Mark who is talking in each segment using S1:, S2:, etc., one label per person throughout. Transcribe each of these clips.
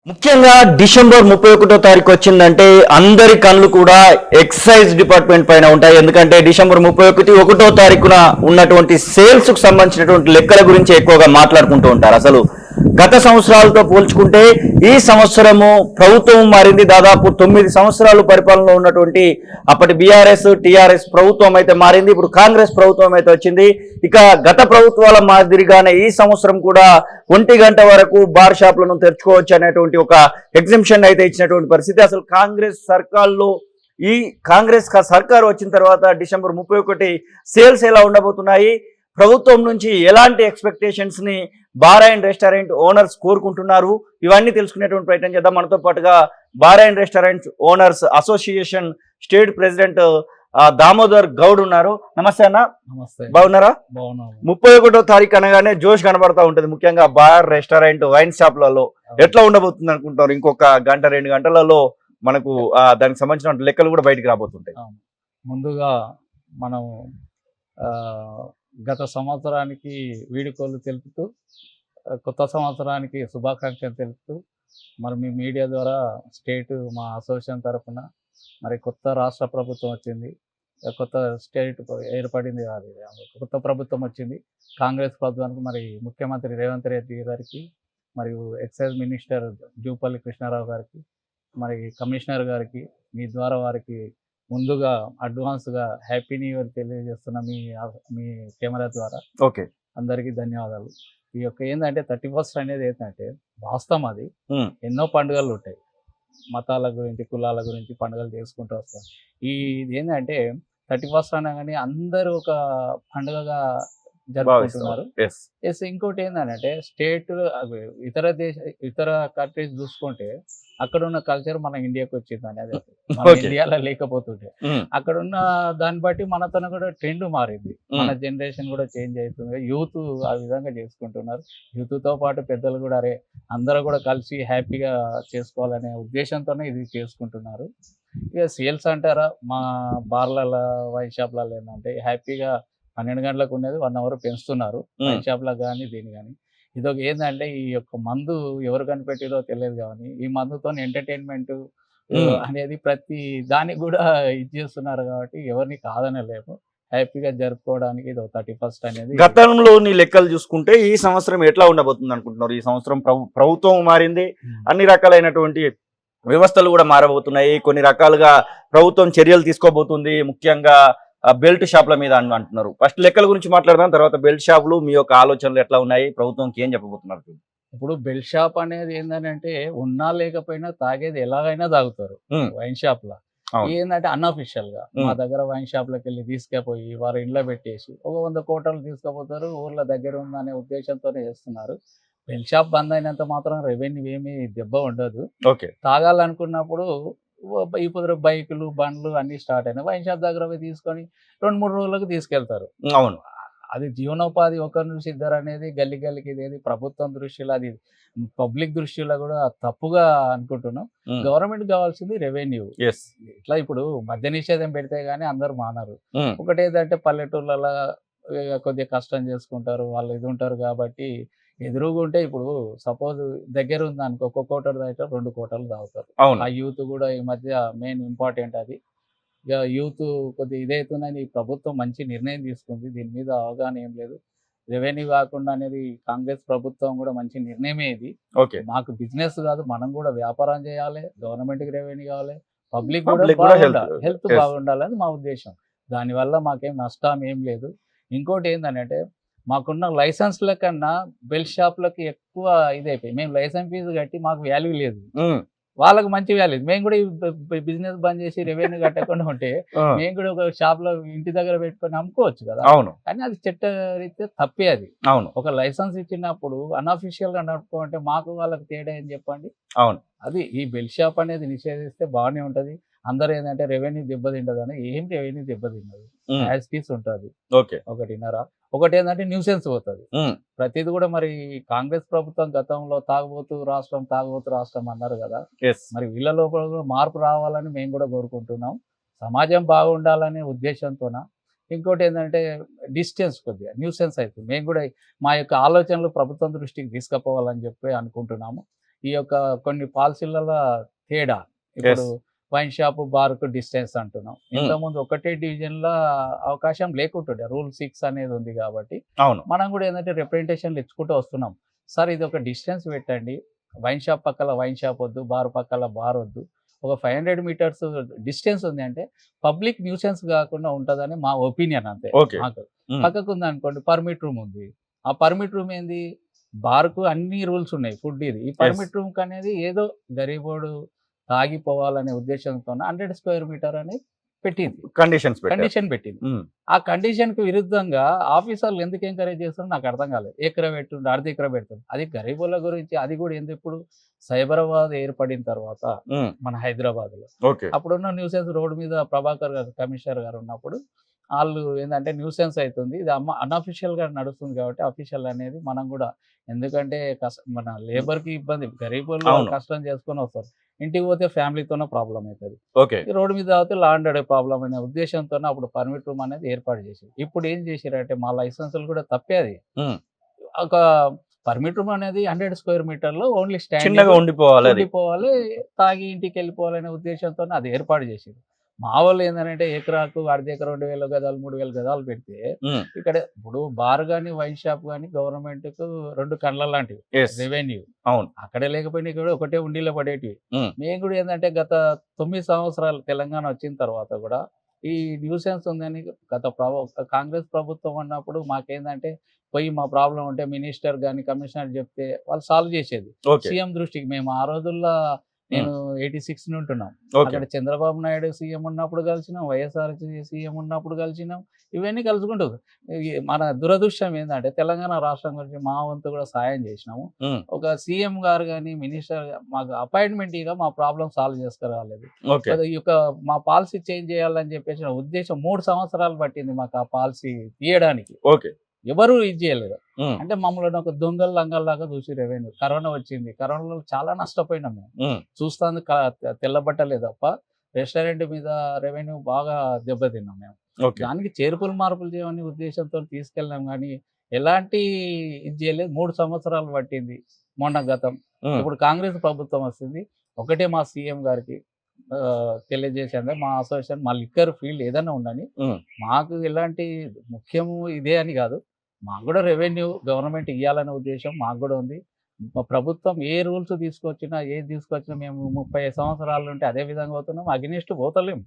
S1: ముఖ్యంగా డిసెంబర్ 31వ తారీఖు వచ్చిందంటే అందరి కళ్ళు కూడా ఎక్సైజ్ డిపార్ట్మెంట్ పైన ఉంటాయి. ఎందుకంటే డిసెంబర్ 31వ తారీఖున ఉన్నటువంటి సేల్స్ కు సంబంధించినటువంటి లెక్కల గురించి ఎక్కువగా మాట్లాడుకుంటూ ఉంటారు. అసలు గత సంవత్సరాలతో పోల్చుకుంటే ఈ సంవత్సరము ప్రభుత్వం మారింది. దాదాపు 9 సంవత్సరాలు పరిపాలనలో ఉన్నటువంటి అప్పటి బీఆర్ఎస్ టీఆర్ఎస్ ప్రభుత్వం అయితే మారింది. ఇప్పుడు కాంగ్రెస్ ప్రభుత్వం అయితే వచ్చింది. ఇక గత ప్రభుత్వాల మాదిరిగానే ఈ సంవత్సరం కూడా 1 గంట వరకు బార్ షాప్లను తెరుచుకోవచ్చు అనేటువంటి ఒక ఎగ్జిబిషన్ అయితే ఇచ్చినటువంటి పరిస్థితి. అసలు కాంగ్రెస్ సర్కార్లో ఈ కాంగ్రెస్ సర్కార్ వచ్చిన తర్వాత డిసెంబర్ 31 సేల్స్ ఎలా ఉండబోతున్నాయి, ప్రభుత్వం నుంచి ఎలాంటి ఎక్స్పెక్టేషన్స్ ని బార్ అండ్ రెస్టారెంట్ ఓనర్స్ కోరుకుంటున్నారు, ఇవన్నీ తెలుసుకునేటువంటి ప్రయత్నం చేద్దాం. మనతో పాటుగా bar and restaurant owners association state president Damodar Goud ఉన్నారు. నమస్తే అన్న.
S2: నమస్తే.
S1: బాగున్నారా?
S2: బాగున్నాను.
S1: 31వ తారీఖు అనగానే జోష్ కనబడతా ఉంటుంది, ముఖ్యంగా బార్ రెస్టారెంట్ వైన్ షాప్లలో. ఎట్లా ఉండబోతుంది అనుకుంటారు? ఇంకొక గంట 2 గంటలలో మనకు దానికి సంబంధించిన లెక్కలు కూడా బయటికి రాబోతుంటాయి.
S2: ముందుగా మనం గత సంవత్సరానికి వీడుకోలు తెలుపుతూ కొత్త సంవత్సరానికి శుభాకాంక్షలు తెలుపుతూ మరి మీ మీడియా ద్వారా స్టేట్ మా అసోసియేషన్ తరఫున మరి కొత్త రాష్ట్ర ప్రభుత్వం వచ్చింది, కొత్త స్టేట్ ఏర్పడింది, అది కొత్త ప్రభుత్వం వచ్చింది కాంగ్రెస్ ప్రభుత్వానికి. మరి ముఖ్యమంత్రి రేవంత్ రెడ్డి గారికి మరియు ఎక్సైజ్ మినిస్టర్ జూపల్లి కృష్ణారావు గారికి మరి కమిషనర్ గారికి మీ ద్వారా వారికి ముందుగా అడ్వాన్స్గా హ్యాపీ న్యూ ఇయర్ తెలియజేస్తున్న మీ కెమెరా ద్వారా
S1: ఓకే,
S2: అందరికీ ధన్యవాదాలు. ఈ యొక్క ఏంటంటే 31st అనేది ఏంటంటే వాస్తవం, అది ఎన్నో పండుగలు ఉంటాయి, మతాల గురించి కులాల గురించి పండుగలు చేసుకుంటూ వస్తాం. ఇది ఏంటంటే 31st అనగానే అందరూ ఒక పండుగగా జరుపుకుంటున్నారు. ఎస్, ఇంకోటి ఏంటంటే స్టేట్ ఇతర కంట్రీస్ చూసుకుంటే అక్కడ ఉన్న కల్చర్ మన ఇండియాకి వచ్చింది అనేది ఇండియాలో లేకపోతుంటే అక్కడ ఉన్న దాన్ని బట్టి మనతో కూడా ట్రెండ్ మారింది, మన జనరేషన్ కూడా చేంజ్ అవుతుంది. యూత్ ఆ విధంగా చేసుకుంటున్నారు. యూత్ తో పాటు పెద్దలు కూడా అరే అందరూ కూడా కలిసి హ్యాపీగా చేసుకోవాలనే ఉద్దేశంతోనే ఇది చేసుకుంటున్నారు. ఇక సేల్స్ అంటారా, మా బార్లలో వైన్ షాప్లలో ఏంటంటే హ్యాపీగా 12 గంటలకు ఉన్నది 1 అవర్ పెంచుతున్నారు వైన్ షాప్లకు కానీ దీన్ని కానీ. ఇదొక ఏంటంటే ఈ యొక్క మందు ఎవరు కనిపెట్టిదో తెలియదు, కానీ ఈ మందుతో ఎంటర్టైన్మెంట్ అనేది ప్రతి దానికి కూడా ఇది చేస్తున్నారు. కాబట్టి ఎవరిని కాదనలేము, హ్యాపీగా జరుపుకోవడానికి ఇది 31st అనేది.
S1: గతంలో నీ లెక్కలు చూసుకుంటే ఈ సంవత్సరం ఎట్లా ఉండబోతుంది అనుకుంటున్నారు? ఈ సంవత్సరం ప్రభుత్వం మారింది, అన్ని రకాలైనటువంటి వ్యవస్థలు కూడా మారబోతున్నాయి, కొన్ని రకాలుగా ప్రభుత్వం చర్యలు తీసుకోబోతుంది, ముఖ్యంగా బెల్ట్ షాప్ల మీద అంటున్నారు. ఫస్ట్ లెక్కల గురించి మాట్లాడదాం, తర్వాత బెల్ట్ షాపులు మీ యొక్క ఆలోచనలు ఎట్లా ఉన్నాయి, ప్రభుత్వంకి ఏం చెప్పబోతున్నారు?
S2: ఇప్పుడు బెల్ట్ షాప్ అనేది ఏంటంటే ఉన్నా లేకపోయినా తాగేది ఎలాగైనా తాగుతారు వైన్ షాప్ లా. ఏంటంటే అన్అఫిషియల్ గా మా దగ్గర వైన్ షాప్ లోకి వెళ్ళి తీసుకుపోయి వారు ఇంట్లో పెట్టేసి ఒక 100 కోటలు తీసుకుపోతారు, ఊర్ల దగ్గర ఉందనే ఉద్దేశంతోనే చేస్తున్నారు. బెల్ట్ షాప్ బంద్ అయినంత మాత్రం రెవెన్యూ ఏమి దెబ్బ ఉండదు. తాగాలనుకున్నప్పుడు ఇప్పుడు బైకులు బండ్లు అన్ని స్టార్ట్ అయినాయి, వైన్ షాప్ దగ్గర పోయి తీసుకొని 2-3 రోజులకు తీసుకెళ్తారు.
S1: అవును,
S2: అది జీవనోపాధి ఒకరి నుంచి ఇద్దరు అనేది గల్లికి ఇదేది ప్రభుత్వం దృష్టిలో, అది పబ్లిక్ దృష్టిలో కూడా తప్పుగా అనుకుంటున్నాం. గవర్నమెంట్ కావాల్సింది రెవెన్యూ. ఇట్లా ఇప్పుడు మద్య నిషేధం పెడితే గానీ అందరు మానరు. ఒకటేదంటే పల్లెటూర్లలో కొద్దిగా కష్టం చేసుకుంటారు, వాళ్ళు ఇది ఉంటారు కాబట్టి ఎదురుగుంటే ఇప్పుడు సపోజ్ దగ్గర ఉంది అనుకో, 1 కోటర్ తాగితే 2 కోటలు తాగుతారు. ఆ యూత్ కూడా ఈ మధ్య మెయిన్ ఇంపార్టెంట్ అది. ఇక యూత్ కొద్దిగా ఇదైతుందని ప్రభుత్వం మంచి నిర్ణయం తీసుకుంది, దీని మీద అవగాహన ఏం లేదు. రెవెన్యూ కాకుండా అనేది కాంగ్రెస్ ప్రభుత్వం కూడా మంచి నిర్ణయమే ఇది. మాకు బిజినెస్ కాదు, మనం కూడా వ్యాపారం చేయాలి, గవర్నమెంట్కి రెవెన్యూ కావాలి, పబ్లిక్ కూడా హెల్త్ బాగుండాలి అని మా ఉద్దేశం. దానివల్ల మాకేం నష్టం ఏం లేదు. ఇంకోటి ఏంటంటే మాకున్న లైసెన్స్ల కన్నా బెల్ట్ షాప్లకి ఎక్కువ ఇదైపోయి, మేము లైసెన్స్ ఫీజు కట్టి మాకు వాల్యూ లేదు, వాళ్ళకి మంచి వాల్యూ. మేము కూడా బిజినెస్ బంద్ చేసి రెవెన్యూ కట్టకుండా ఉంటే మేము కూడా ఒక షాప్ లో ఇంటి దగ్గర పెట్టుకొని అమ్ముకోవచ్చు కదా.
S1: అవును,
S2: కానీ అది చట్టరీత్యా తప్పే అది. అవును, ఒక లైసెన్స్ ఇచ్చినప్పుడు అన్అఫిషియల్ గా నడుపుకోమంటే మాకు వాళ్ళకి తేడా ఏం చెప్పండి. అవును, అది ఈ బెల్ట్ షాప్ అనేది నిషేధిస్తే బాగానే ఉంటది. అందరూ ఏంటంటే రెవెన్యూ దెబ్బతింటదని, ఏం రెవెన్యూ దెబ్బతిన్నది, యాజ్ టీస్ ఉంటుంది. ఒకటిన్నర ఒకటి ఏంటంటే న్యూసెన్స్ పోతుంది ప్రతిది కూడా. మరి కాంగ్రెస్ ప్రభుత్వం గతంలో తాగుబోతు రాష్ట్రం అన్నారు కదా, మరి వీళ్ళ లోపల కూడా మార్పు రావాలని మేము కూడా కోరుకుంటున్నాం, సమాజం బాగుండాలనే ఉద్దేశంతోన. ఇంకోటి ఏంటంటే డిస్టెన్స్ కొద్దిగా న్యూసెన్స్ అవుతుంది, మేము కూడా మా యొక్క ఆలోచనలు ప్రభుత్వం దృష్టికి తీసుకుపోవాలని చెప్పి అనుకుంటున్నాము. ఈ యొక్క కొన్ని పాలసీల తేడా. ఇప్పుడు వైన్ షాప్ బార్కు డిస్టెన్స్ అంటున్నాం. ఇంతకుముందు ఒకటే డివిజన్‌లో అవకాశం లేకుంటుండే. రూల్ 6 అనేది ఉంది కాబట్టి
S1: అవును.
S2: మనం కూడా ఏందంటే రిప్రజెంటేషన్‌లు ఇచ్చుకుంటూ వస్తున్నాం. సార్ ఇది ఒక డిస్టెన్స్ పెట్టండి. వైన్ షాప్ పక్కల వైన్ షాప్ వద్దు. బార్ పక్కల బార్ వద్దు. ఒక 500 మీటర్స్ డిస్టెన్స్ ఉంది అంటే పబ్లిక్ న్యూసెన్స్ కాకుండా ఉంటదని మా ఒపీనియన్ అంతే.
S1: ఓకే.
S2: మాకు పక్కకు ఉందనుకోండి పర్మిట్ రూమ్ ఉంది. ఆ పర్మిట్ రూమ్ ఏంది? బార్‌కు అన్ని రూల్స్ ఉన్నాయి. ఫుడ్ ఇది. ఈ పర్మిట్ రూమ్‌కి అనేది ఏదో గరీబోడు తాగిపోవాలనే ఉద్దేశంతోన 100 స్క్వేర్ మీటర్ అని పెట్టింది. కండిషన్ పెట్టింది. ఆ కండిషన్‌కి విరుద్ధంగా ఆఫీసర్లు ఎందుకు ఎంకరేజ్ చేస్తున్నారో నాకు అర్థం కాలేదు. ఎకరా పెట్టుండు, అర్ధ ఎకరా పెడుతుంది. అది గరీబుల గురించి అది కూడా ఎందుకు ఇప్పుడు సైబరాబాద్ ఏర్పడిన తర్వాత మన హైదరాబాద్‌లో అప్పుడున్న న్యూసెన్స్ రోడ్ మీద ప్రభాకర్ గారు కమిషనర్ గారు ఉన్నప్పుడు వాళ్ళు ఏంటంటే న్యూసెన్స్ అవుతుంది. ఇది అన్అఫీషియల్‌గా నడుస్తుంది కాబట్టి అఫీషియల్ అనేది మనం కూడా ఎందుకంటే మన లేబర్‌కి ఇబ్బంది. గరీబులు కష్టం చేసుకొని వస్తారు. ఇంటికి పోతే ఫ్యామిలీతోనే ప్రాబ్లం అవుతుంది. రోడ్డు మీద తాగితే లా అండ్ ఆర్డర్ ప్రాబ్లం అనే ఉద్దేశంతోనే అప్పుడు పర్మిట్ రూమ్ అనేది ఏర్పాటు చేశారు. ఇప్పుడు ఏం చేశారంటే మా లైసెన్సులు కూడా తప్పే అది. ఒక పర్మిట్ రూమ్ అనేది 100 స్క్వేర్ మీటర్‌లో ఓన్లీ స్టాండ్ ఉండిపోవాలి, తాగి ఇంటికి వెళ్ళిపోవాలనే ఉద్దేశంతోనే అది ఏర్పాటు చేశారు. మా వాళ్ళు ఏంటంటే ఎకరాకు అర్ధ ఎకరా 2000 గజాలు 3000 గజాలు పెడితే ఇక్కడ ఇప్పుడు బార్ కానీ వైన్ షాప్ కానీ గవర్నమెంట్‌కు 2 కళ్ళ లాంటివి రెవెన్యూ.
S1: అవును.
S2: అక్కడ లేకపోయినా ఇక్కడ ఒకటే ఉండిలో పడేటివి. మేము కూడా ఏంటంటే గత 9 సంవత్సరాలు తెలంగాణ వచ్చిన తర్వాత కూడా ఈ న్యూసెన్స్ ఉందని కాంగ్రెస్ ప్రభుత్వం ఉన్నప్పుడు మాకేందంటే పోయి మా ప్రాబ్లం ఉంటే మినిస్టర్ కానీ కమిషనర్ చెప్తే వాళ్ళు సాల్వ్ చేసేది. సీఎం దృష్టికి మేము ఆ రోజుల్లో నేను 86 ఉంటున్నాం. అక్కడ చంద్రబాబు నాయుడు సీఎం ఉన్నప్పుడు కలిసినాం, వైఎస్ఆర్ సీఎం ఉన్నప్పుడు కలిసినాం. ఇవన్నీ కలుసుకుంటుంది. మన దురదృష్టం ఏంటంటే తెలంగాణ రాష్ట్రం గురించి మా వంతు కూడా సాయం చేసినాము. ఒక సీఎం గారు కానీ మినిస్టర్ మాకు అపాయింట్మెంట్ ఇక మా ప్రాబ్లం సాల్వ్ చేసుకురాలేదు. ఈ యొక్క మా పాలసీ చేంజ్ చేయాలని చెప్పేసి ఉద్దేశం 3 సంవత్సరాలు పట్టింది మాకు ఆ పాలసీ తీయడానికి. ఎవరు ఇది చేయలేదు. అంటే మమ్మల్ని ఒక దొంగలు లంగల్లాగా చూసి రెవెన్యూ. కరోనా వచ్చింది. కరోనాలో చాలా నష్టపోయినాం మేము. చూస్తాను తెల్లబట్టలే తప్ప రెస్టారెంట్ మీద రెవెన్యూ బాగా దెబ్బతిన్నాం మేము. దానికి చేర్పులు మార్పులు చేయమని ఉద్దేశంతో తీసుకెళ్ళినాం కానీ ఎలాంటి ఇది చేయలేదు. 3 సంవత్సరాలు పట్టింది. మొన్న గతం ఇప్పుడు కాంగ్రెస్ ప్రభుత్వం వస్తుంది. ఒకటే మా సీఎం గారికి తెలియజేసేది మా అసోసియేషన్ మా లిక్కర్ ఫీల్డ్ ఏదైనా ఉండని మాకు ఎలాంటి ముఖ్యము ఇదే అని కాదు. మాకు కూడా రెవెన్యూ గవర్నమెంట్ ఇవ్వాలనే ఉద్దేశం మాకు కూడా ఉంది. ప్రభుత్వం ఏ రూల్స్ తీసుకొచ్చినా ఏది తీసుకొచ్చినా మేము 30 సంవత్సరాల నుండి అదే విధంగా పోతున్నాం. అగెనిస్ట్ పోతలేము.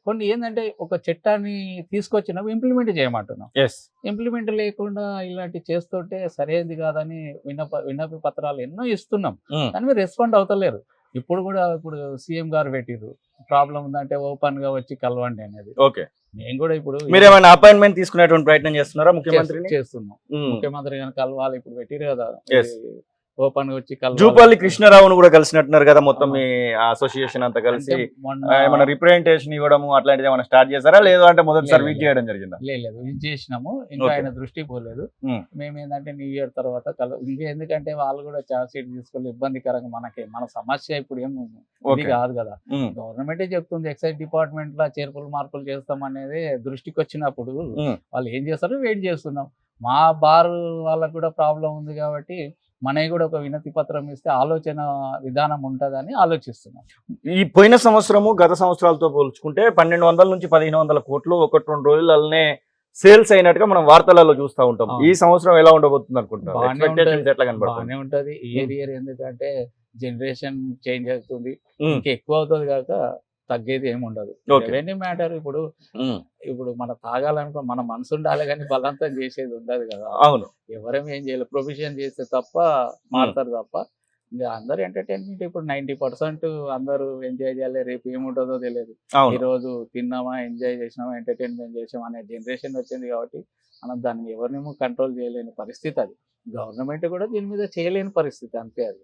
S2: కొన్ని ఏంటంటే ఒక చట్టాన్ని తీసుకొచ్చినాం ఇంప్లిమెంట్ చేయమంటున్నాం. ఇంప్లిమెంట్ లేకుండా ఇలాంటి చేస్తుంటే సరైనది కాదని విన్నప పత్రాలు ఎన్నో ఇస్తున్నాం. కానీ మీరు రెస్పాండ్ అవుతలేరు. ఇప్పుడు కూడా ఇప్పుడు సీఎం గారు పెట్టిర్రు ప్రాబ్లం ఉందంటే ఓపెన్ గా వచ్చి కలవండి అనేది. మేము కూడా ఇప్పుడు
S1: మీరేమైనా అపాయింట్మెంట్ తీసుకునేటువంటి ప్రయత్నం చేస్తున్నారా? ముఖ్యమంత్రిని
S2: చేస్తున్నాం. ముఖ్యమంత్రి గారిని కలవాలి. ఇప్పుడు పెట్టిరు కదా ఓపెన్ వచ్చి
S1: జూపల్లి కృష్ణారావును కూడా కలిసినట్టున్నారు కదా మొత్తం మీ అసోసియేషన్ అంతా కలిసి ఏమైనా రిప్రజెంటేషన్ ఇవ్వడం అట్లాంటిది ఏమైనా స్టార్ట్ చేశారా? లేదు అంటే మొదటిసారి విజిట్ చేయడం జరిగిందా?
S2: లేదు విజిట్ చేసినాము. ఇంకా ఆయన దృష్టి పోలేదు. మేము ఏంటంటే న్యూ ఇయర్ తర్వాత ఇంకా ఎందుకంటే వాళ్ళు కూడా చార్జ్ షీట్ తీసుకొని ఇబ్బందికరంగా మన సమస్య ఇప్పుడు ఏం ఇది కాదు కదా. గవర్నమెంటే చెప్తుంది ఎక్సైజ్ డిపార్ట్మెంట్ లో చేర్పులు మార్పులు చేస్తాం అనేది దృష్టికి వచ్చినప్పుడు వాళ్ళు ఏం చేస్తారో వెయిట్ చేస్తున్నాం. మా బార్ వాళ్ళకు కూడా ప్రాబ్లం ఉంది కాబట్టి మనకి కూడా ఒక వినతి పత్రం ఇస్తే ఆలోచన విధానం ఉంటుందని ఆలోచిస్తున్నాం.
S1: ఈ పోయిన సంవత్సరము గత సంవత్సరాలతో పోల్చుకుంటే 1200 నుంచి 1500 కోట్లు 1-2 రోజులనే సేల్స్ అయినట్టుగా మనం వార్తలలో చూస్తూ ఉంటాం. ఈ సంవత్సరం ఎలా ఉండబోతుంది అనుకుంటారు?
S2: బాగానే ఉంటది. ఇయర్ ఎందుకంటే జనరేషన్ చేంజ్ అవుతుంది, ఇంకా ఎక్కువ అవుతుంది కాక తగ్గేది ఏమి ఉండదు. రెవెన్యూ మ్యాటర్ ఇప్పుడు మన తాగాలనుకో మన మనసు ఉండాలి కానీ బలవంతం చేసేది ఉండదు కదా.
S1: అవును.
S2: ఎవరేం ఏం చేయలేదు. ప్రొవిజన్ చేస్తే తప్ప మారుతారు తప్ప ఇంకా అందరు ఎంటర్టైన్మెంట్ ఇప్పుడు 90% అందరూ ఎంజాయ్ చేయాలి. రేపు ఏముంటుందో తెలియదు. ఈ రోజు తిన్నామా ఎంజాయ్ చేసినామా ఎంటర్టైన్మెంట్ చేసామా అనే జనరేషన్ వచ్చింది కాబట్టి మనం దాన్ని ఎవరినేమో కంట్రోల్ చేయలేని పరిస్థితి. అది గవర్నమెంట్ కూడా దీని మీద చేయలేని పరిస్థితి అంతే. అది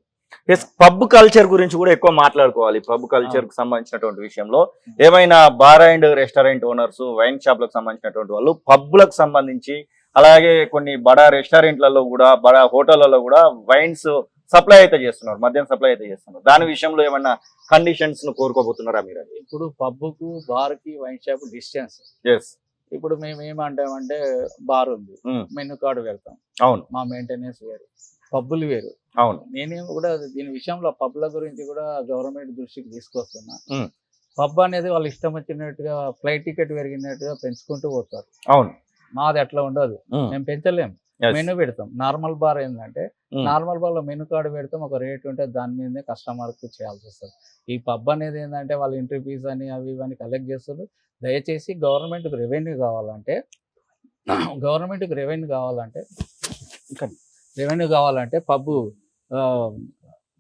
S1: పబ్ కల్చర్ గురించి కూడా ఎక్కువ మాట్లాడుకోవాలి. పబ్ కల్చర్ కు సంబంధించినటువంటి విషయంలో ఏమైనా bar and restaurant owners wine షాప్లకు సంబంధించినటువంటి వాళ్ళు పబ్లకు సంబంధించి అలాగే కొన్ని బడా రెస్టారెంట్లలో కూడా బడా హోటళ్లలో కూడా వైన్స్ సప్లై అయితే చేస్తున్నారు, మద్యం సప్లై అయితే చేస్తున్నారు. దాని విషయంలో ఏమైనా కండిషన్స్ ను కోరుకోబోతున్నారా మీరు?
S2: ఇప్పుడు పబ్కు బార్ కి వైన్ షాప్ డిస్టెన్స్. ఇప్పుడు మేము ఏమంటామంటే బార్ ఉంది, మెనూ కార్డు వెళ్తాం.
S1: అవును.
S2: మా మెయింటెనెన్స్ వేరు, పబ్బులు వేరు.
S1: అవును.
S2: నేనేం కూడా దీని విషయంలో పబ్ల గురించి కూడా గవర్నమెంట్ దృష్టికి తీసుకొస్తున్నా.
S1: ఉమ్.
S2: పబ్ అనేది వాళ్ళు ఇష్టం వచ్చినట్టుగా ఫ్లైట్ టికెట్ పెరిగినట్టుగా పెంచుకుంటూ పోతారు.
S1: అవును.
S2: మాది అట్లా ఉండదు.
S1: ఉమ్.
S2: మేము పెంచలేం.
S1: Yes.
S2: మెనూ పెడతాం. నార్మల్ బార్ ఏంటంటే
S1: ఉమ్.
S2: నార్మల్ బార్లో మెనూ కార్డు పెడతాం, ఒక రేట్ ఉంటే దాని మీదనే కస్టమర్కి చేయాల్సి వస్తుంది. ఈ పబ్ అనేది ఏంటంటే వాళ్ళు ఎంట్రీ ఫీజ్ అని అవి ఇవన్నీ కలెక్ట్ చేస్తారు. దయచేసి గవర్నమెంట్కి రెవెన్యూ కావాలంటే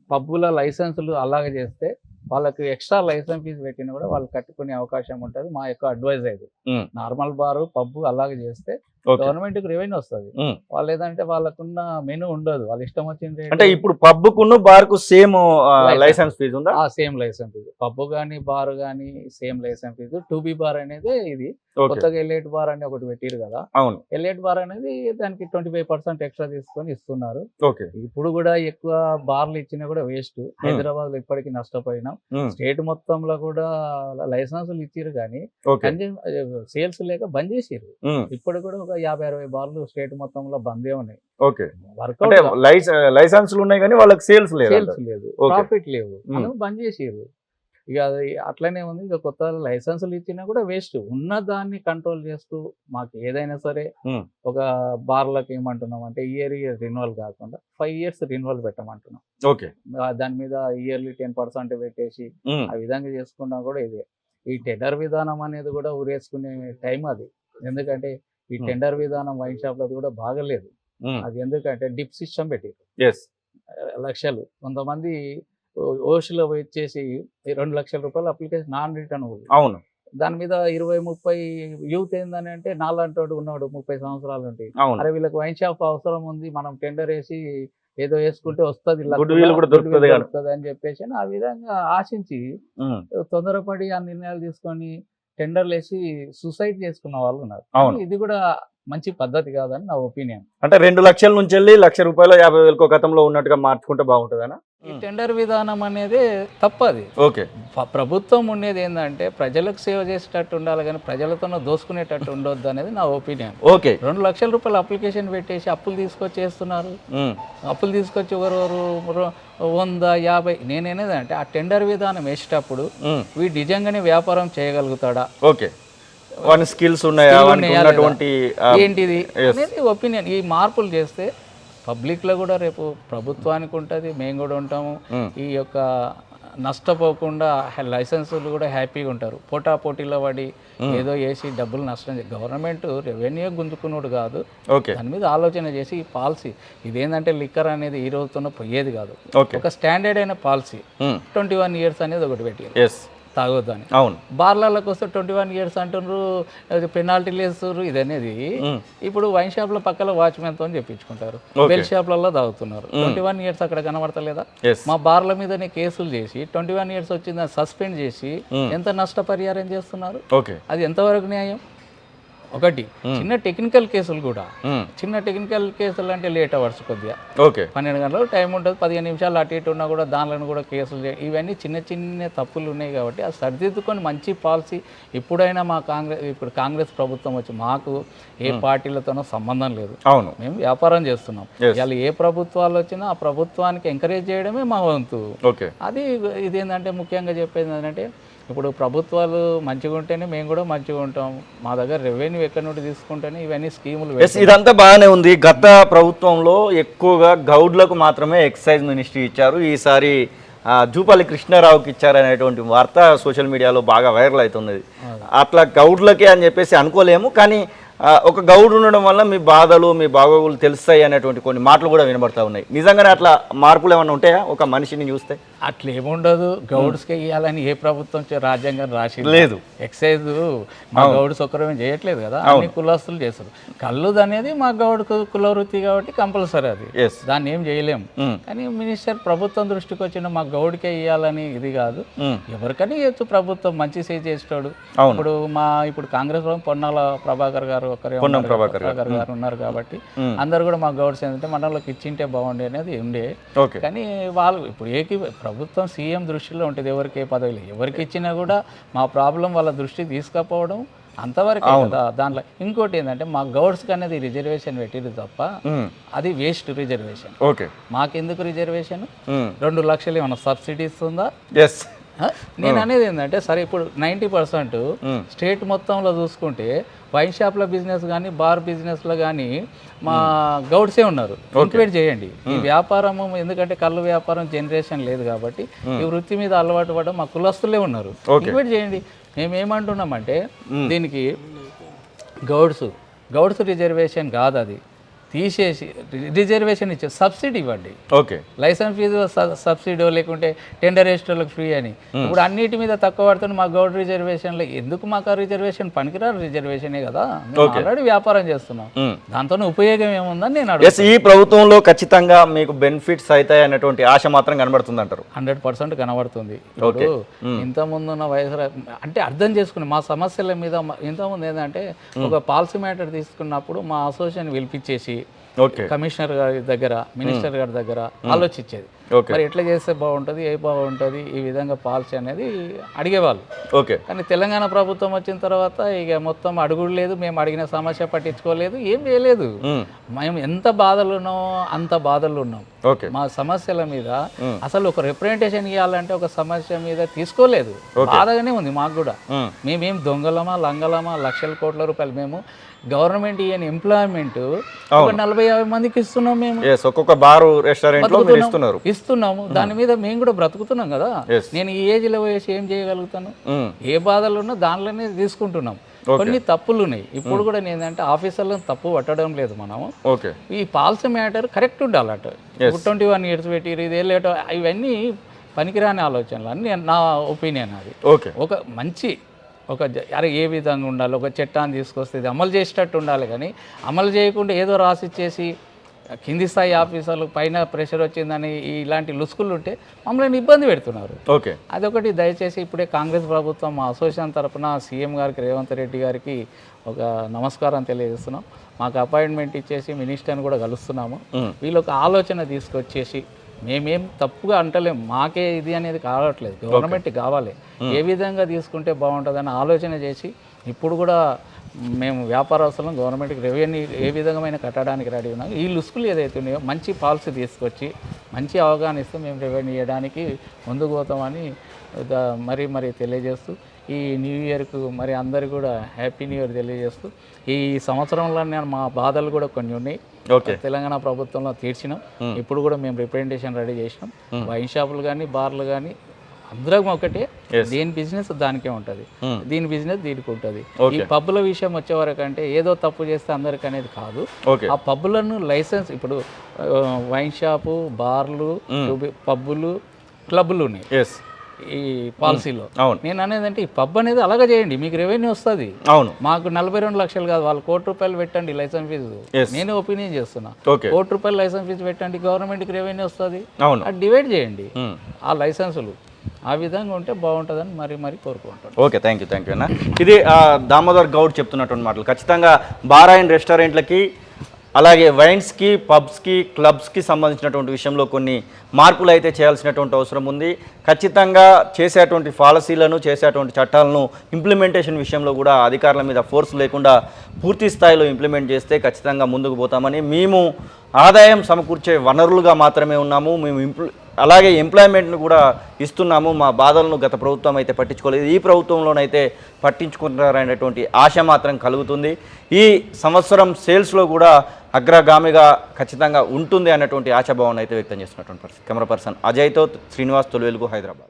S2: పబ్బుల లైసెన్సులు అలాగే చేస్తే వాళ్ళకి ఎక్స్ట్రా లైసెన్స్ ఫీజు పెట్టినా కూడా వాళ్ళు కట్టుకునే అవకాశం ఉంటుంది. మా యొక్క అడ్వైజ్ అది.
S1: ఉమ్.
S2: నార్మల్ బారు పబ్బు అలాగే చేస్తే
S1: Okay.
S2: గవర్నమెంట్కి రెవెన్యూ వస్తుంది.
S1: ఉమ్.
S2: వాళ్ళు ఏదంటే వాళ్ళకున్న మెనూ ఉండదు, వాళ్ళు ఇష్టం వచ్చిన
S1: అంటే ఇప్పుడు పబ్బుకును బార్ కు సేమ్
S2: License.
S1: లైసెన్స్ ఫీజు ఉందా?
S2: Same license fee. పబ్బు కానీ బార్ కానీ same license fee. 2B bar అనేది ఇది
S1: Okay.
S2: కొత్తగా ఎల్ఐట్ బార్ అని ఒకటి పెట్టారు కదా.
S1: అవును.
S2: ఎల్ఐట్ బార్ అనేది దానికి 25% ఎక్స్ట్రా తీసుకొని ఇస్తున్నారు.
S1: ఓకే.
S2: ఇప్పుడు కూడా ఎక్కువ బార్లు ఇచ్చినా కూడా వేస్ట్. హైదరాబాద్ లో ఇప్పటికీ నష్టపోయినాం.
S1: ఉమ్.
S2: స్టేట్ మొత్తంలో కూడా లైసెన్సులు ఇచ్చారు కానీ
S1: ఓకే.
S2: సేల్స్ లేక బంద్ చేసారు.
S1: ఉమ్.
S2: ఇప్పుడు కూడా ఒక 50-60 బార్లు స్టేట్ మొత్తంలో బందే ఉన్నాయి.
S1: ఓకే. అంటే
S2: వర్కౌట్
S1: లైసెన్స్లు ఉన్నాయి కానీ వాళ్ళకి సేల్స్ లేదు.
S2: సేల్స్ లేదు,
S1: Okay.
S2: ప్రాఫిట్ లేవు, మనం బంద్ చేసారు. ఇక అది అట్లనే ఉంది. ఇక కొత్త లైసెన్సులు ఇచ్చినా కూడా వేస్ట్. ఉన్న దాన్ని కంట్రోల్ చేస్తూ మాకు ఏదైనా సరే ఒక బార్లకు ఏమంటున్నాం అంటే ఇయర్ రిన్యువల్ కాకుండా 5 years రిన్యువల్ పెట్టమంటున్నాం.
S1: ఓకే.
S2: దాని మీద ఇయర్లీ 10% పెట్టేసి ఆ విధంగా చేసుకున్నా కూడా ఇదే. ఈ టెండర్ విధానం అనేది కూడా ఊరేసుకునే టైం అది. ఎందుకంటే ఈ టెండర్ విధానం వైన్ షాప్లో కూడా బాగలేదు. అది ఎందుకంటే డిప్ సిస్టమ్ పెట్టి లక్షలు, కొంతమంది ఓషిలో వచ్చేసి 2 లక్షల రూపాయలు అప్లికేషన్ నాన్ రిటర్న్.
S1: అవును.
S2: దాని మీద 20-30 యూత్ ఏందని అంటే నాలంటోడు ఉన్నాడు 30 సంవత్సరాలు ఉంటాయి.
S1: అవును.
S2: అరే వీళ్ళకి వైన్ షాప్ అవసరం ఉంది, మనం టెండర్ వేసి ఏదో వేసుకుంటే వస్తుంది
S1: కూడా దొరుకుతుంది
S2: అని చెప్పేసి ఆ విధంగా ఆశించి తొందరపడి ఆ నిర్ణయాలు తీసుకొని టెండర్లు వేసి సూసైడ్ చేసుకున్న వాళ్ళు ఉన్నారు. ఇది కూడా మంచి పద్ధతి కాదని నా ఒపీనియన్.
S1: అంటే 2 లక్షల నుంచి వెళ్ళి 1,00,000 రూపాయలు 50,000 గతంలో ఉన్నట్టుగా మార్చుకుంటే బాగుంటుందనా?
S2: ఈ టెండర్ విధానం అనేది తప్పది.
S1: ఓకే.
S2: ప్రభుత్వం ఉండేది ఏంటంటే ప్రజలకు సేవ చేసేటట్టు ఉండాలి కానీ ప్రజలతో దోసుకునేటట్టు ఉండొద్దు అనేది నా ఒపీనియన్.
S1: ఓకే.
S2: 2 లక్షల రూపాయలు అప్లికేషన్ పెట్టేసి అప్పులు తీసుకొచ్చి చేస్తున్నారు. అప్పులు తీసుకొచ్చి ఎవరెవరు 100-50. నేనేది అంటే ఆ టెండర్ విధానం వేసేటప్పుడు వీడు నిజంగానే వ్యాపారం చేయగలుగుతాడా,
S1: ఓకే, వాని స్కిల్స్ ఉన్నాయా,
S2: ఏంటిది అనేది ఒపీనియన్. ఈ మార్పులు చేస్తే పబ్లిక్లో కూడా రేపు ప్రభుత్వానికి ఉంటుంది, మేము కూడా ఉంటాము. ఈ యొక్క నష్టపోకుండా లైసెన్సులు కూడా హ్యాపీగా ఉంటారు. పోటీలో పడి ఏదో వేసి డబ్బులు నష్టం గవర్నమెంట్ రెవెన్యూ గుంజుకున్నాడు కాదు. దాని మీద ఆలోచన చేసి ఈ పాలసీ ఇదేంటంటే లిక్కర్ అనేది ఈ రోజుతోనే పోయేది కాదు. ఒక స్టాండర్డ్ అయిన పాలసీ 21 years అనేది ఒకటి పెట్టి తాగొద్దని.
S1: అవును.
S2: బార్లలోకి వస్తే 21 years అంటున్నారు, పెనాల్టీలు వేస్తున్నారు. ఇది అనేది ఇప్పుడు వైన్ షాప్లో పక్కల వాచ్మెన్తో చెప్పించుకుంటారు, బెల్ షాప్లలో తాగుతున్నారు. 21 years అక్కడ కనబడతలేదా? మా బార్ల మీదనే కేసులు చేసి 21 years వచ్చిందని సస్పెండ్ చేసి ఎంత నష్టపరిహారం చేస్తున్నారు? అది ఎంతవరకు న్యాయం? ఒకటి చిన్న టెక్నికల్ కేసులు కూడా, చిన్న టెక్నికల్ కేసులు అంటే లేట్ అవర్స్ కొద్దిగా 12 గంటలు టైం ఉంటుంది, 15 నిమిషాలు అటు ఇటు ఉన్నా కూడా దానిలో కూడా కేసులు, ఇవన్నీ చిన్న చిన్న తప్పులు ఉన్నాయి. కాబట్టి అది సరిదిద్దుకొని మంచి పాలసీ ఎప్పుడైనా ఇప్పుడు కాంగ్రెస్ ప్రభుత్వం వచ్చి మాకు ఏ పార్టీలతోనో సంబంధం లేదు. మేము వ్యాపారం చేస్తున్నాం. ఇవాళ ఏ ప్రభుత్వాలు వచ్చినా ఆ ప్రభుత్వానికి ఎంకరేజ్ చేయడమే మా వంతు. అది ఇదేంటంటే ముఖ్యంగా చెప్పేది ఏంటంటే ఇప్పుడు ప్రభుత్వాలు మంచిగా ఉంటేనే మేము కూడా మంచిగా ఉంటాం. మా దగ్గర రెవెన్యూ ఎక్కడి నుండి తీసుకుంటేనే ఇవన్నీ స్కీములు.
S1: ఇదంతా బాగానే ఉంది. గత ప్రభుత్వంలో ఎక్కువగా గౌడ్లకు మాత్రమే ఎక్సైజ్ మినిస్ట్రీ ఇచ్చారు, ఈసారి జూపల్లి కృష్ణారావుకి ఇచ్చారనేటువంటి వార్త సోషల్ మీడియాలో బాగా వైరల్ అవుతుంది. అట్లా గౌడ్లకే అని చెప్పేసి అనుకోలేము, కానీ ఒక గౌడు ఉండడం వల్ల మీ బాధలు మీ బాగోగులు తెలుస్తాయి అనేటువంటి కొన్ని మాటలు కూడా వినబడతా ఉన్నాయి. నిజంగానే అట్లా మార్పులు ఏమన్నా ఉంటాయా ఒక మనిషిని చూస్తే?
S2: అట్లా ఏముండదు. గౌడ్స్కి ఇవ్వాలని ఏ ప్రభుత్వం రాజ్యాంగం రాసి లేదు. ఎక్సైజ్ మా గౌడ్స్ ఒక్కరేమీ చేయట్లేదు కదా, అన్ని కులస్తులు చేస్తారు. కళ్ళు అనేది మా గౌడ్ కుల వృత్తి కాబట్టి కంపల్సరీ అది, దాన్ని ఏం చేయలేము. కానీ మినిస్టర్ ప్రభుత్వం దృష్టికి వచ్చిన మా గౌడ్కే ఇవ్వాలని ఇది కాదు, ఎవరికైనా ఇవ్వచ్చు. ప్రభుత్వం మంచి సేవ్ చేస్తాడు. ఇప్పుడు కాంగ్రెస్ పొన్నాల ప్రభాకర్ గారు ఉన్నారు కాబట్టి అందరు కూడా మా గౌడ్స్ ఏంటంటే మండలంలోకి ఇచ్చింటే బాగుండే అనేది ఉండే. కానీ వాళ్ళు ఇప్పుడు ప్రభుత్వం సీఎం దృష్టిలో ఉంటుంది, ఎవరికి ఏ పదవి లేదు. ఎవరికి ఇచ్చినా కూడా మా ప్రాబ్లం వాళ్ళ దృష్టికి తీసుకపోవడం, అంతవరకు కదా. దాంట్లో ఇంకోటి ఏంటంటే మా గౌడ్స్కి అనేది రిజర్వేషన్ పెట్టిరు తప్ప అది వేస్ట్ రిజర్వేషన్.
S1: ఓకే,
S2: మాకెందుకు రిజర్వేషన్? 2 లక్షలు ఏమన్నా సబ్సిడీ ఇస్తుందా?
S1: ఎస్.
S2: నేను అనేది ఏంటంటే సరే ఇప్పుడు 90% స్టేట్ మొత్తంలో చూసుకుంటే వైన్ షాప్ల బిజినెస్ కానీ బార్ బిజినెస్లో కానీ మా గౌడ్సే ఉన్నారు. ఇంక్వైర్ చేయండి ఈ వ్యాపారము, ఎందుకంటే కళ్ళు వ్యాపారం జనరేషన్ లేదు కాబట్టి ఈ వృత్తి మీద అలవాటు పడడం మా కులస్తులే ఉన్నారు. ఇంక్వైర్ చేయండి. మేము ఏమంటున్నామంటే దీనికి గౌడ్స్ రిజర్వేషన్ కాదు, అది తీసేసి రిజర్వేషన్ ఇచ్చే సబ్సిడీ ఇవ్వండి.
S1: ఓకే,
S2: లైసెన్స్ ఫీజు సబ్సిడీ లేకుంటే టెండర్ రేస్టర్లకు ఫ్రీ అని. ఇప్పుడు అన్నిటి మీద తక్కువ పడుతుంది మా గౌడ్ రిజర్వేషన్లో. ఎందుకు మాకు ఆ రిజర్వేషన్ పనికిరారు రిజర్వేషనే కదా, ఆల్రెడీ వ్యాపారం చేస్తున్నాం, దాంతో ఉపయోగం ఏముందని నేను అడుగుతాను.
S1: ఈ ప్రభుత్వంలో ఖచ్చితంగా మీకు బెనిఫిట్స్ అవుతాయి అన్నటువంటి ఆశ మాత్రం కనబడుతుంది అంటారు?
S2: 100% కనబడుతుంది. ఇప్పుడు ఇంతకుముందున్న వయసు అంటే అర్థం చేసుకుని మా సమస్యల మీద ఇంతకుముందు ఏంటంటే ఒక పాలసీ మ్యాటర్ తీసుకున్నప్పుడు మా అసోసియేషన్ పిలిపించేసి కమిషనర్ గారి దగ్గర, మినిస్టర్ గారి దగ్గర ఆలోచించేది. మరి ఎట్లా చేస్తే బాగుంటుంది, ఏ బాగుంటుంది, ఈ విధంగా పాలసీ అనేది అడిగేవాళ్ళు.
S1: ఓకే,
S2: కానీ తెలంగాణ ప్రభుత్వం వచ్చిన తర్వాత ఇక మొత్తం అడుగుడు లేదు, మేము అడిగిన సమస్య పట్టించుకోలేదు, ఏం చేయలేదు. మేము ఎంత బాధలు ఉన్నామో అంత బాధలు ఉన్నాం. మా సమస్యల మీద అసలు ఒక రిప్రజెంటేషన్ ఇవ్వాలంటే ఒక సమస్య మీద తీసుకోలేదు. బాధగానే ఉంది మాకు కూడా. మేమేం దొంగలమా లంగలమా, లక్షల కోట్ల రూపాయలు మేము గవర్నమెంట్ ఇయ్యని ఎంప్లాయ్మెంట్ ఒక 40-50 మందికి ఇస్తున్నాం. మేము
S1: ఒక్కొక్క బారు రెస్టారెంట్
S2: ఇస్తున్నాము, దాని మీద మేము కూడా బ్రతుకుతున్నాం కదా. నేను ఈ ఏజ్లో వేసి ఏం చేయగలుగుతాను? ఏ బాధలు ఉన్నా దానిలోనే తీసుకుంటున్నాం. కొన్ని తప్పులు ఉన్నాయి. ఇప్పుడు కూడా ఏంటంటే ఆఫీసర్లను తప్పు పట్టడం లేదు మనము. ఈ పాలసీ మ్యాటర్ కరెక్ట్ ఉండాలట. 21 years పెట్టిరు, ఇదే లేట్, ఇవన్నీ పనికిరాని ఆలోచనలు అన్నీ నా ఒపీనియన్. అది ఒక మంచి అరే ఏ విధంగా ఉండాలి, ఒక చట్టాన్ని తీసుకొస్తే ఇది అమలు చేసేటట్టు ఉండాలి. కానీ అమలు చేయకుండా ఏదో రాసిచ్చేసి కింది స్థాయి ఆఫీసర్లు పైన ప్రెషర్ వచ్చిందని ఇలాంటి లుసుకులు ఉంటే మమ్మల్ని ఇబ్బంది పెడుతున్నారు. అదొకటి దయచేసి ఇప్పుడే కాంగ్రెస్ ప్రభుత్వం మా అసోసియేషన్ తరఫున సీఎం గారికి, రేవంత్ రెడ్డి గారికి ఒక నమస్కారం తెలియజేస్తున్నాం. మాకు అపాయింట్మెంట్ ఇచ్చేసి మినిస్టర్ని కూడా కలుస్తున్నాము. వీళ్ళు ఒక ఆలోచన తీసుకొచ్చేసి, మేమేం తప్పుగా అంటలేం, మాకే ఇది అనేది కావట్లేదు, గవర్నమెంట్ కావాలి, ఏ విధంగా తీసుకుంటే బాగుంటుందని ఆలోచన చేసి ఇప్పుడు కూడా మేము వ్యాపారస్తులను గవర్నమెంట్కి రెవెన్యూ ఏ విధమైన కట్టడానికి రెడీ ఉన్నాం. ఈ లుసుకులు ఏదైతే ఉన్నాయో మంచి పాలసీ తీసుకొచ్చి మంచి అవగాహన ఇస్తే మేము రెవెన్యూ ఇవ్వడానికి ముందుకు పోతామని మరి తెలియజేస్తూ, ఈ న్యూ ఇయర్కు మరి అందరు కూడా హ్యాపీ న్యూ ఇయర్ తెలియజేస్తూ, ఈ సంవత్సరంలో నేను మా బాధలు కూడా కొన్ని ఉన్నాయి. తెలంగాణ ప్రభుత్వంలో తీర్చినాం. ఇప్పుడు కూడా మేము రిప్రజెంటేషన్ రెడీ చేసినాం. వైన్ షాపులు కానీ బార్లు కానీ అందరం ఒకటే, దేని బిజినెస్ దానికే ఉంటుంది, దీని బిజినెస్ దీనికి ఉంటుంది. ఈ పబ్బుల విషయం వచ్చే వరకు అంటే ఏదో తప్పు చేస్తే అందరికి అనేది కాదు. ఆ పబ్బులను లైసెన్స్, ఇప్పుడు వైన్ షాపు, బార్లు, పబ్బులు, క్లబ్బులు ఉన్నాయి ఈ పాలసీలో. నేను అనేది అంటే ఈ పబ్ అనేది అలాగే చేయండి, మీకు రెవెన్యూ వస్తుంది. మాకు 42 లక్షలు కాదు, వాళ్ళు ₹1,00,00,000 పెట్టండి లైసెన్స్ ఫీజు. నేనే ఒపీనియన్ చేస్తున్నా, ₹1,00,00,000 లైసెన్స్ ఫీజు పెట్టండి, గవర్నమెంట్కి రెవెన్యూ వస్తుంది. అది డివైడ్ చేయండి ఆ లైసెన్సులు. ఆ విధంగా ఉంటే బాగుంటుందని మరి కోరుకుంటాను.
S1: ఓకే, థ్యాంక్ యూ అన్న. ఇది దామోదర్ గౌడ్ చెప్తున్నటువంటి మాటలు. ఖచ్చితంగా బార్ అండ్ రెస్టారెంట్లకి, అలాగే వైన్స్కి, పబ్స్కి, క్లబ్స్కి సంబంధించినటువంటి విషయంలో కొన్ని మార్పులు అయితే చేయాల్సినటువంటి అవసరం ఉంది. ఖచ్చితంగా చేసేటువంటి పాలసీలను, చేసేటువంటి చట్టాలను ఇంప్లిమెంటేషన్ విషయంలో కూడా అధికారుల మీద ఫోర్స్ లేకుండా పూర్తి స్థాయిలో ఇంప్లిమెంట్ చేస్తే ఖచ్చితంగా ముందుకు పోతామని, మేము ఆదాయం సమకూర్చే వనరులుగా మాత్రమే ఉన్నాము, మేము అలాగే ఎంప్లాయ్మెంట్ను కూడా ఇస్తున్నాము, మా బాధలను గత ప్రభుత్వం అయితే పట్టించుకోలేదు, ఈ ప్రభుత్వంలోనైతే పట్టించుకుంటారనేటువంటి ఆశ మాత్రం కలుగుతుంది. ఈ సంవత్సరం సేల్స్లో కూడా అగ్రగామిగా ఖచ్చితంగా ఉంటుంది అన్నటువంటి ఆశాభావాన్ని అయితే వ్యక్తం చేస్తున్నటువంటి పరిస్థితి. కెమెరా పర్సన్ అజయ్తో శ్రీనివాస్, తొలివెలుగు, హైదరాబాద్.